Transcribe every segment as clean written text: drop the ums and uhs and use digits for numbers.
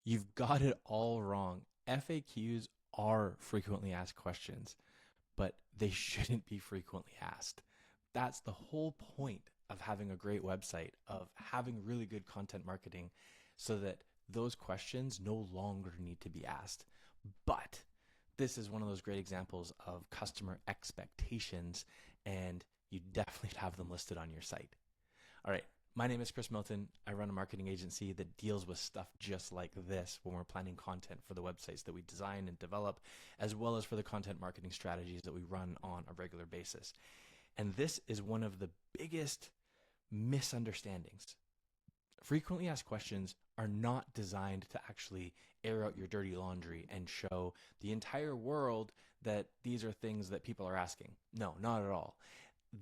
You've got it all wrong. FAQs are frequently asked questions, but they shouldn't be frequently asked. That's the whole point of having a great website, of having really good content marketing, so that those questions no longer need to be asked. But this is one of those great examples of customer expectations, and you definitely have them listed on your site. All right. My name is Chris Milton. I run a marketing agency that deals with stuff just like this when we're planning content for the websites that we design and develop, as well as for the content marketing strategies that we run on a regular basis. And this is one of the biggest misunderstandings. Frequently asked questions are not designed to actually air out your dirty laundry and show the entire world that these are things that people are asking. No, not at all.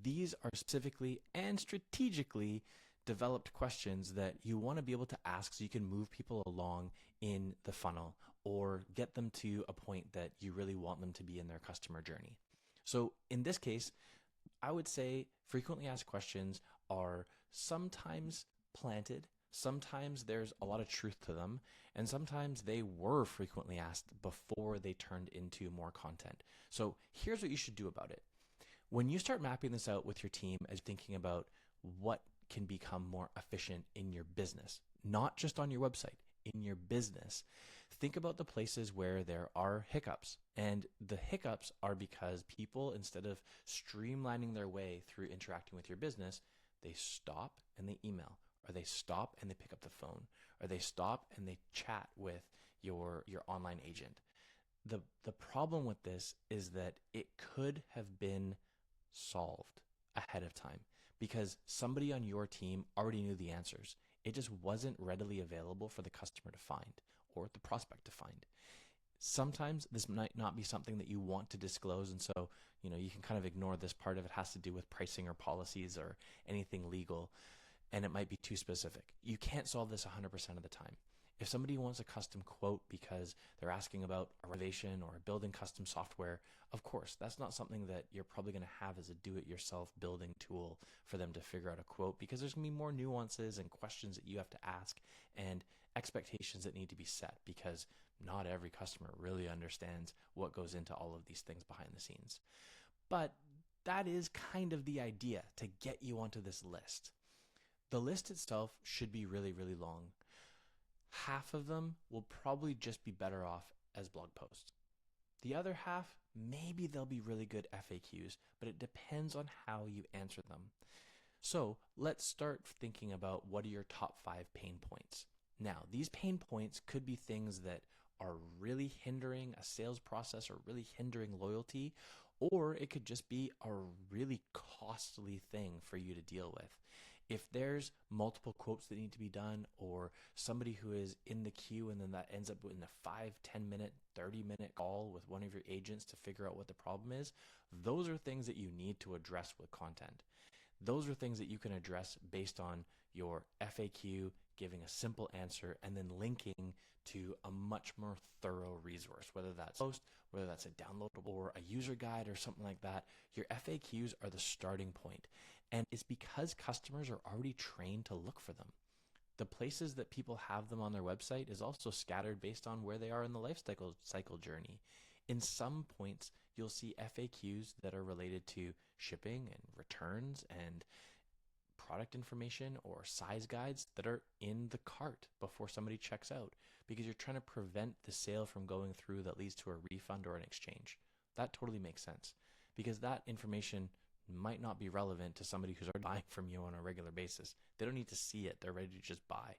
These are specifically and strategically developed questions that you want to be able to ask so you can move people along in the funnel or get them to a point that you really want them to be in their customer journey. So in this case, I would say frequently asked questions are sometimes planted, sometimes there's a lot of truth to them, and sometimes they were frequently asked before they turned into more content. So here's what you should do about it. When you start mapping this out with your team as thinking about what can become more efficient in your business, not just on your website, in your business, think about the places where there are hiccups. And the hiccups are because people, instead of streamlining their way through interacting with your business, they stop and they email, or they stop and they pick up the phone, or they stop and they chat with your online agent. The problem with this is that it could have been solved ahead of time because somebody on your team already knew the answers. It just wasn't readily available for the customer to find or the prospect to find. Sometimes this might not be something that you want to disclose, and so you can kind of ignore this part if it has to do with pricing or policies or anything legal, and it might be too specific. You can't solve this 100% of the time. If somebody wants a custom quote because they're asking about a renovation or building custom software, of course, that's not something that you're probably going to have as a do-it-yourself building tool for them to figure out a quote, because there's going to be more nuances and questions that you have to ask and expectations that need to be set, because not every customer really understands what goes into all of these things behind the scenes. But that is kind of the idea, to get you onto this list. The list itself should be really, really long. Half of them will probably just be better off as blog posts. The other half, maybe they'll be really good FAQs, but it depends on how you answer them. So let's start thinking about what are your top 5 pain points. Now, these pain points could be things that are really hindering a sales process or really hindering loyalty, or it could just be a really costly thing for you to deal with. If there's multiple quotes that need to be done, or somebody who is in the queue and then that ends up in a 5, 10 minute, 30-minute call with one of your agents to figure out what the problem is, those are things that you need to address with content. Those are things that you can address based on your FAQ, giving a simple answer, and then linking to a much more thorough resource, whether that's a post, whether that's a downloadable or a user guide or something like that. Your FAQs are the starting point. And it's because customers are already trained to look for them. The places that people have them on their website is also scattered based on where they are in the life cycle journey. In some points, you'll see FAQs that are related to shipping and returns and product information or size guides that are in the cart before somebody checks out, because you're trying to prevent the sale from going through that leads to a refund or an exchange. That totally makes sense, because that information might not be relevant to somebody who's already buying from you on a regular basis. They don't need to see it. They're ready to just buy.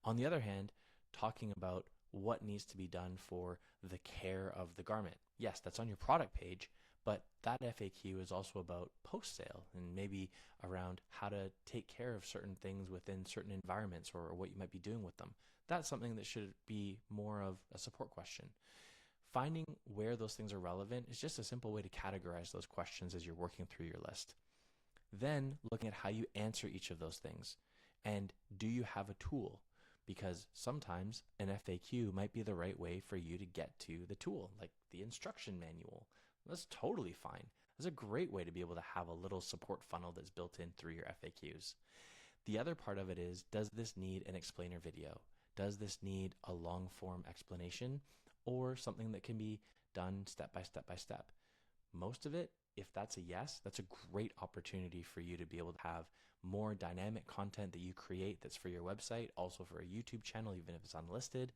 On the other hand, talking about what needs to be done for the care of the garment. Yes, that's on your product page, but that FAQ is also about post-sale and maybe around how to take care of certain things within certain environments or what you might be doing with them. That's something that should be more of a support question. Finding where those things are relevant is just a simple way to categorize those questions as you're working through your list. Then looking at how you answer each of those things. And do you have a tool? Because sometimes an FAQ might be the right way for you to get to the tool, like the instruction manual. That's totally fine. That's a great way to be able to have a little support funnel that's built in through your FAQs. The other part of it is, does this need an explainer video? Does this need a long form explanation or something that can be done step by step by step? Most of it, if that's a yes, that's a great opportunity for you to be able to have more dynamic content that you create that's for your website, also for a YouTube channel, even if it's unlisted.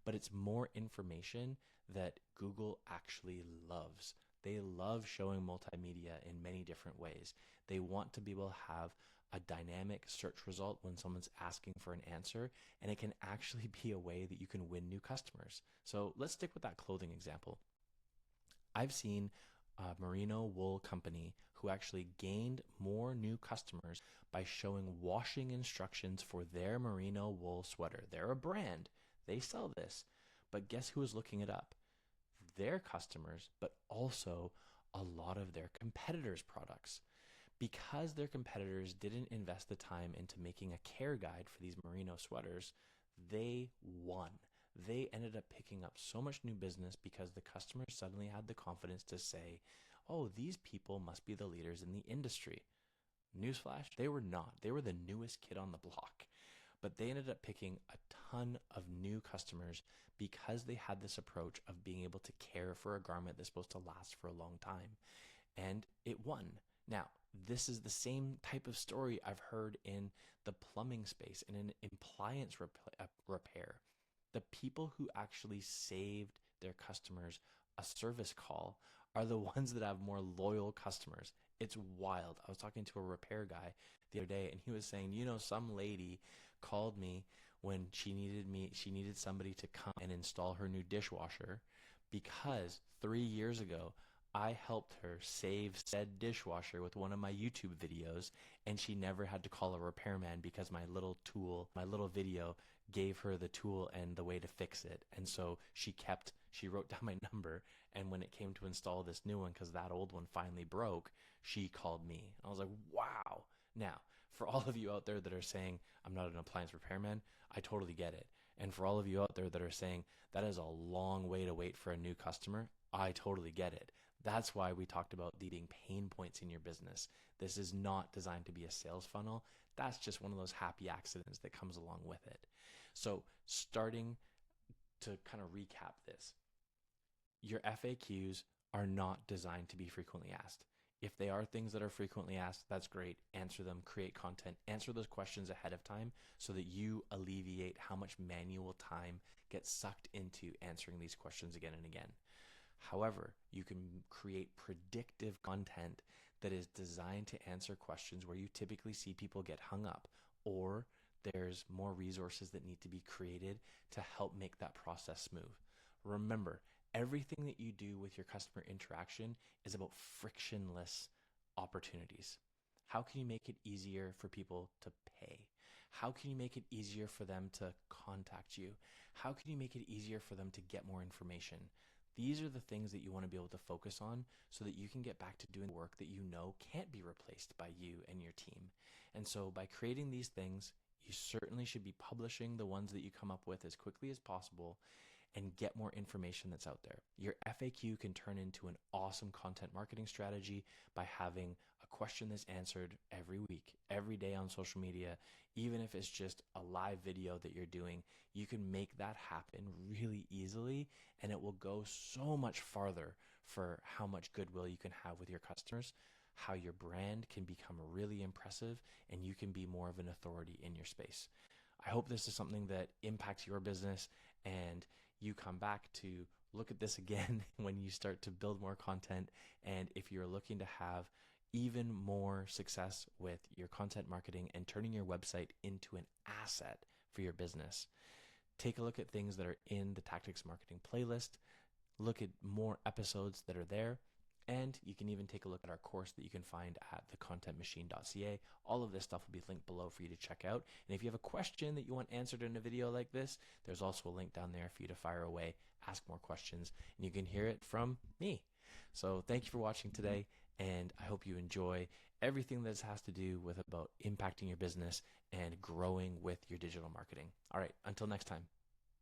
But it's more information that Google actually loves. They love showing multimedia in many different ways. They want to be able to have a dynamic search result when someone's asking for an answer, and it can actually be a way that you can win new customers. So let's stick with that clothing example. I've seen a merino wool company who actually gained more new customers by showing washing instructions for their merino wool sweater. They're a brand. They sell this. But guess who is looking it up? Their customers, but also a lot of their competitors' products. Because their competitors didn't invest the time into making a care guide for these merino sweaters, they won. They ended up picking up so much new business because the customers suddenly had the confidence to say, oh, these people must be the leaders in the industry. Newsflash, they were not. They were the newest kid on the block. But they ended up picking a ton of new customers because they had this approach of being able to care for a garment that's supposed to last for a long time. And it won. Now, this is the same type of story I've heard in the plumbing space and in appliance repair. The people who actually saved their customers a service call are the ones that have more loyal customers. It's wild. I was talking to a repair guy the other day, and he was saying, some lady called me when she needed somebody to come and install her new dishwasher because 3 years ago, I helped her save said dishwasher with one of my YouTube videos, and she never had to call a repairman because my little video gave her the tool and the way to fix it. And so she wrote down my number, and when it came to install this new one, because that old one finally broke, she called me. I was like, wow. Now, for all of you out there that are saying, I'm not an appliance repairman, I totally get it. And for all of you out there that are saying, that is a long way to wait for a new customer, I totally get it. That's why we talked about the being pain points in your business. This is not designed to be a sales funnel. That's just one of those happy accidents that comes along with it. So starting to kind of recap this, your FAQs are not designed to be frequently asked. If they are things that are frequently asked, that's great. Answer them, create content, answer those questions ahead of time so that you alleviate how much manual time gets sucked into answering these questions again and again. However, you can create predictive content that is designed to answer questions where you typically see people get hung up, or there's more resources that need to be created to help make that process smooth. Remember, everything that you do with your customer interaction is about frictionless opportunities. How can you make it easier for people to pay? How can you make it easier for them to contact you? How can you make it easier for them to get more information? These are the things that you want to be able to focus on so that you can get back to doing work that you know can't be replaced by you and your team. And so by creating these things, you certainly should be publishing the ones that you come up with as quickly as possible and get more information that's out there. Your FAQ can turn into an awesome content marketing strategy by having a question that's answered every week, every day on social media. Even if it's just a live video that you're doing, you can make that happen really easily, and it will go so much farther for how much goodwill you can have with your customers, how your brand can become really impressive, and you can be more of an authority in your space. I hope this is something that impacts your business and you come back to look at this again when you start to build more content. And if you're looking to have even more success with your content marketing and turning your website into an asset for your business, take a look at things that are in the Tactics Marketing playlist. Look at more episodes that are there. And you can even take a look at our course that you can find at thecontentmachine.ca. All of this stuff will be linked below for you to check out. And if you have a question that you want answered in a video like this, there's also a link down there for you to fire away, ask more questions, and you can hear it from me. So thank you for watching today, and I hope you enjoy everything that has to do with about impacting your business and growing with your digital marketing. All right, until next time.